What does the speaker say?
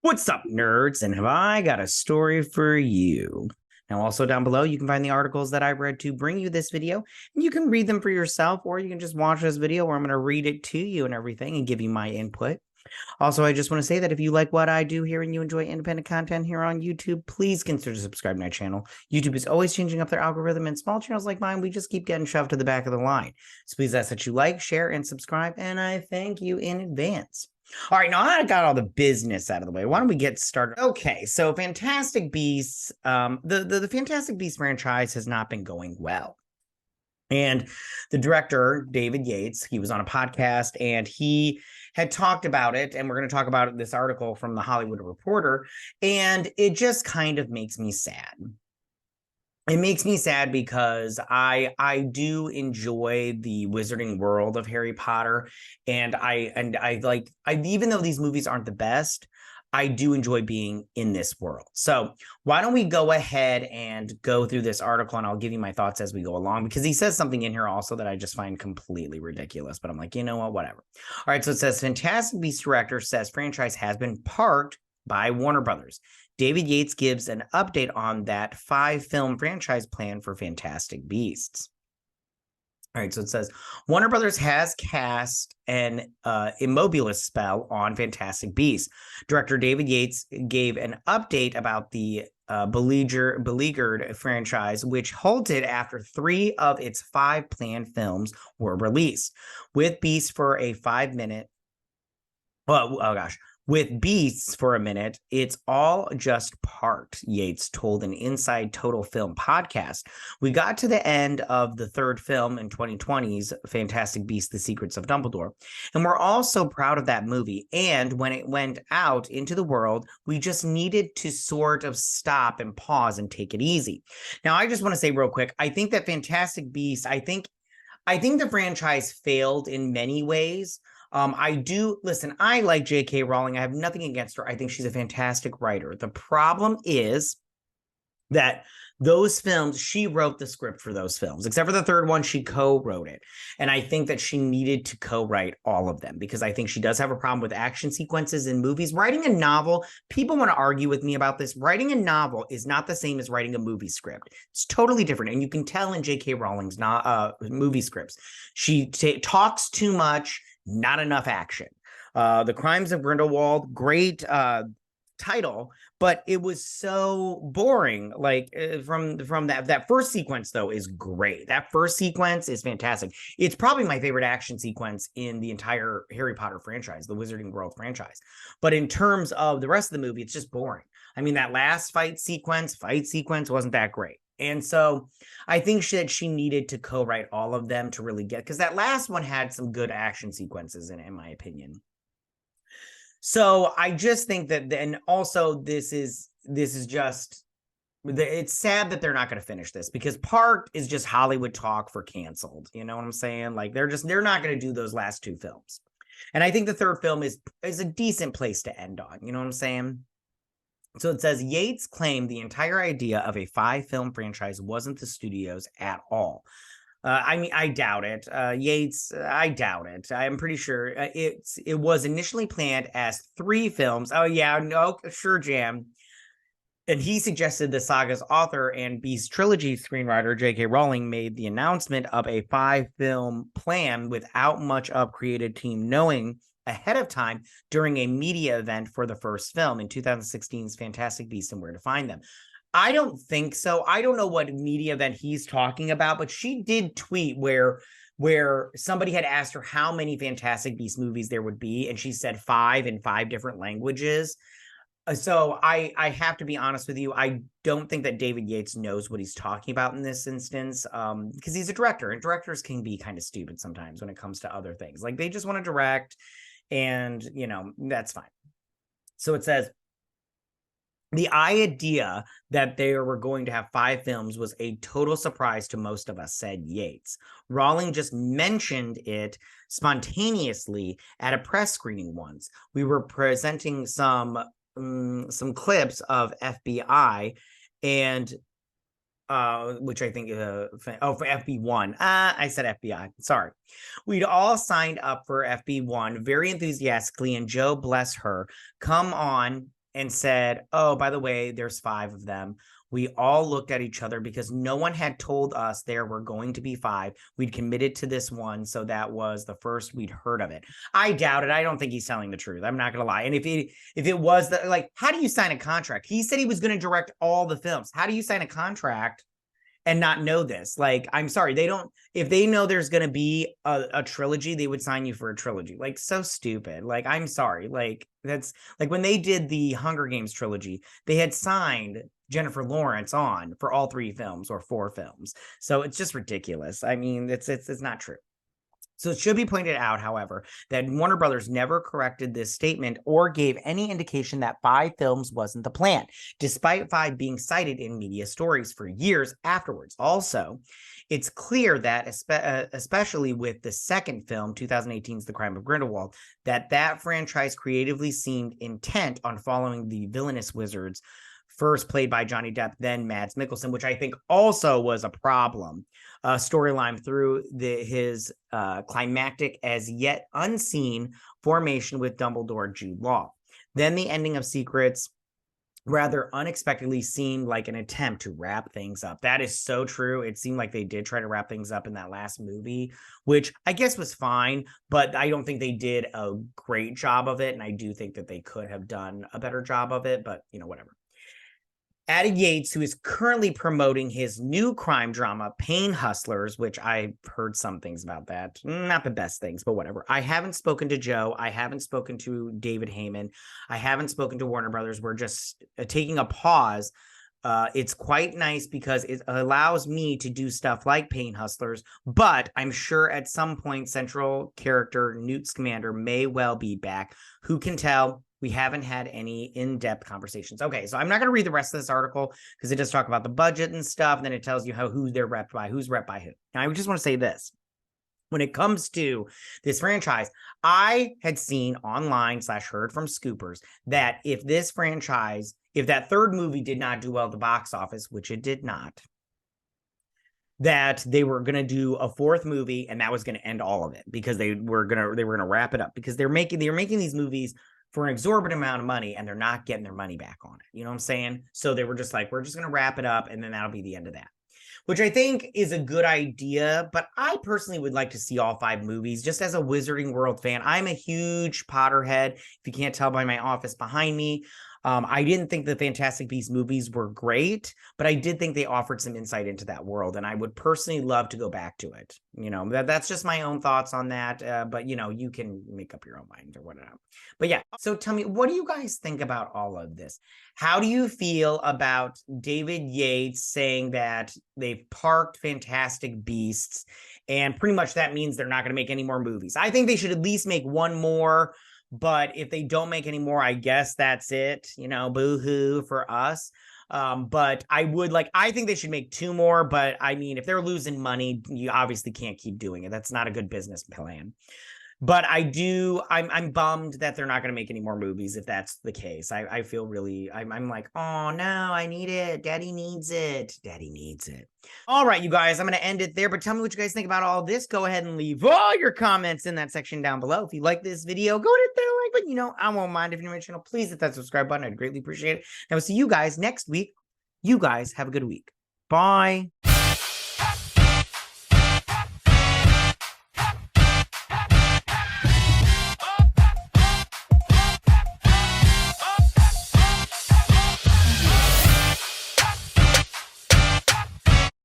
What's up, nerds? And have I got a story for you? Now, also down below, you can find the articles that I've read to bring you this video, and you can read them for yourself, or you can just watch this video where I'm going to read it to you and everything and give you my input. Also, I just want to say that if you like what I do here and you enjoy independent content here on YouTube, please consider subscribing to my channel. YouTube is always changing up their algorithm, and small channels like mine, we just keep getting shoved to the back of the line. So please ask that you like, share, and subscribe, and I thank you in advance. All right, now I got all the business out of the way. Why don't we get started? Okay, so Fantastic Beasts, the Fantastic Beasts franchise has not been going well. And the director, David Yates, he was on a podcast and he had talked about it. And we're going to talk about this article from the Hollywood Reporter. And it just kind of makes me sad. It makes me sad because I do enjoy the wizarding world of Harry Potter, and I like even though these movies aren't the best, I do enjoy being in this world. So why don't we go ahead and go through this article, and I'll give you my thoughts as we go along, because he says something in here also that I just find completely ridiculous, but I'm like, you know what, whatever. All right, so it says Fantastic Beasts director says franchise has been parked by Warner Brothers. David Yates gives an update on that 5-film franchise plan for Fantastic Beasts. All right, so it says Warner Brothers has cast an Immobilis spell on Fantastic Beasts. Director David Yates gave an update about the beleaguered franchise, which halted after 3 of its 5 planned films were released. With Beasts for a 5-minute with Beasts for a minute, it's all just parked, Yates told an Inside Total Film podcast. We got to the end of the 3rd film in 2020's Fantastic Beasts: The Secrets of Dumbledore, and we're all so proud of that movie. And when it went out into the world, we just needed to sort of stop and pause and take it easy. Now, I just want to say real quick, I think that Fantastic Beasts, I think the franchise failed in many ways. I like J.K. Rowling. I have nothing against her. I think she's a fantastic writer. The problem is that those films, she wrote the script for those films, except for the 3rd one, she co-wrote it. And I think that she needed to co-write all of them because I think she does have a problem with action sequences in movies. Writing a novel, people want to argue with me about this. Writing a novel is not the same as writing a movie script. It's totally different. And you can tell in J.K. Rowling's movie scripts. She talks too much, not enough action. The Crimes of Grindelwald, great title, but it was so boring. Like from that first sequence though is great. That first sequence is fantastic. It's probably my favorite action sequence in the entire Harry Potter franchise, the Wizarding World franchise. But in terms of the rest of the movie, it's just boring. I mean, that last fight sequence wasn't that great. And so I think that she needed to co-write all of them to really get, because that last one had some good action sequences in my opinion. So I just think that, and also this is just, it's sad that they're not going to finish this because Parked is just Hollywood talk for canceled. You know what I'm saying? Like they're not going to do those last 2 films. And I think the 3rd film is a decent place to end on. You know what I'm saying? So it says Yates claimed the entire idea of a 5-film franchise wasn't the studio's at all. I mean, I doubt it. Yates, I doubt it. I'm pretty sure it was initially planned as 3 films. Oh yeah, no, sure, Jam. And he suggested the saga's author and Beast trilogy screenwriter J.K. Rowling made the announcement of a 5-film plan without much of creative team knowing ahead of time during a media event for the first film in 2016's Fantastic Beasts and Where to Find Them. I don't think so. I don't know what media event he's talking about, but she did tweet where somebody had asked her how many Fantastic Beasts movies there would be, and she said 5 in 5 different languages. So I have to be honest with you. I don't think that David Yates knows what he's talking about in this instance, because he's a director, and directors can be kind of stupid sometimes when it comes to other things. Like they just want to direct, and you know, that's fine. So it says, the idea that they were going to have 5 films was a total surprise to most of us, said Yates. Rowling just mentioned it spontaneously at a press screening once. We were presenting some clips of FBI and which I think for FB1. I said FBI. Sorry. We'd all signed up for FB1 very enthusiastically, and Joe, bless her, come on and said, oh, by the way, there's 5 of them. We all looked at each other because no one had told us there were going to be 5. We'd committed to this one, so that was the first we'd heard of it. I doubt it. I don't think he's telling the truth. I'm not gonna lie. And if it was like, how do you sign a contract? He said he was going to direct all the films. How do you sign a contract and not know this? Like, I'm sorry, they don't, if they know there's going to be a trilogy, they would sign you for a trilogy. Like, so stupid. Like, I'm sorry. Like, that's like when they did the Hunger Games trilogy, they had signed Jennifer Lawrence on for all 3 films or 4 films. So it's just ridiculous. I mean, it's not true. So it should be pointed out, however, that Warner Brothers never corrected this statement or gave any indication that 5 films wasn't the plan, despite 5 being cited in media stories for years afterwards. Also, it's clear that, especially with the second film, 2018's The Crime of Grindelwald, that franchise creatively seemed intent on following the villainous wizards, first played by Johnny Depp, then Mads Mikkelsen, which I think also was a problem. Storyline through his climactic, as yet unseen, formation with Dumbledore Jude Law. Then the ending of Secrets rather unexpectedly seemed like an attempt to wrap things up. That is so true. It seemed like they did try to wrap things up in that last movie, which I guess was fine, but I don't think they did a great job of it. And I do think that they could have done a better job of it, but whatever. Adam Yates, who is currently promoting his new crime drama, Pain Hustlers, which I've heard some things about that. Not the best things, but whatever. I haven't spoken to Joe. I haven't spoken to David Heyman. I haven't spoken to Warner Brothers. We're just taking a pause. It's quite nice because it allows me to do stuff like Pain Hustlers, but I'm sure at some point central character Newt Scamander may well be back. Who can tell? We haven't had any in-depth conversations. Okay, so I'm not going to read the rest of this article because it does talk about the budget and stuff, and then it tells you who they're repped by, who's repped by who. Now, I just want to say this. When it comes to this franchise, I had seen online / heard from scoopers that if this franchise, if that third movie did not do well at the box office, which it did not, that they were going to do a 4th movie and that was going to end all of it because they were going to wrap it up because they're making these movies for an exorbitant amount of money and they're not getting their money back on it. You know what I'm saying? So they were just like, we're just going to wrap it up and then that'll be the end of that, which I think is a good idea. But I personally would like to see all 5 movies just as a Wizarding World fan. I'm a huge Potterhead, if you can't tell by my office behind me. I didn't think the Fantastic Beasts movies were great, but I did think they offered some insight into that world, and I would personally love to go back to it. That's just my own thoughts on that, but you can make up your own mind or whatever. But yeah, so tell me, what do you guys think about all of this? How do you feel about David Yates saying that they've parked Fantastic Beasts, and pretty much that means they're not going to make any more movies? I think they should at least make one more. But if they don't make any more, I guess that's it. Boo-hoo for us. But I think they should make 2 more. But I mean, if they're losing money, you obviously can't keep doing it. That's not a good business plan. But I'm bummed that they're not going to make any more movies if that's the case. I feel really, I'm like, oh no, I need it. Daddy needs it. Daddy needs it. All right, you guys, I'm going to end it there, but tell me what you guys think about all this. Go ahead and leave all your comments in that section down below. If you like this video, go hit that like button. I won't mind if you're new to my channel. Please hit that subscribe button. I'd greatly appreciate it. And I will see you guys next week. You guys have a good week. Bye.